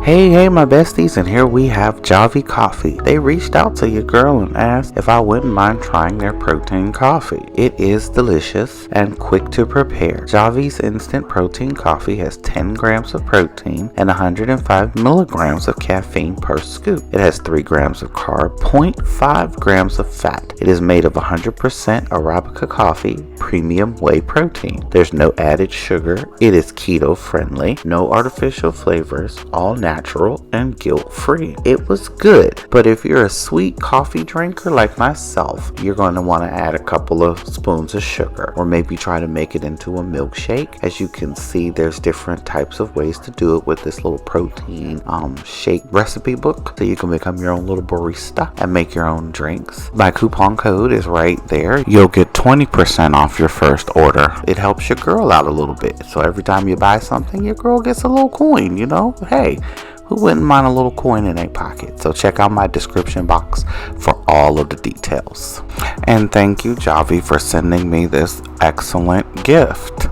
Hey my besties, and here we have Javvy Coffee. They reached out to your girl and asked if I wouldn't mind trying their protein coffee. It is delicious and quick to prepare. Javvy's instant protein coffee has 10 grams of protein and 105 milligrams of caffeine per scoop. It has 3 grams of carb, 0.5 grams of fat. It is made of 100% Arabica coffee, premium whey protein. There's no added sugar. It is keto friendly, no artificial flavors, all natural and guilt-free. It was good, but if you're a sweet coffee drinker like myself, you're going to want to add a couple of spoons of sugar, or maybe try to make it into a milkshake. As you can see, there's different types of ways to do it with this little protein shake recipe book, so you can become your own little barista and make your own drinks. My coupon code is right there. You'll get 20% off your first order. It helps your girl out a little bit, so every time you buy something, your girl gets a little coin, you know? Hey, who wouldn't mind a little coin in their pocket? So check out my description box for all of the details. And thank you, Javvy, for sending me this excellent gift.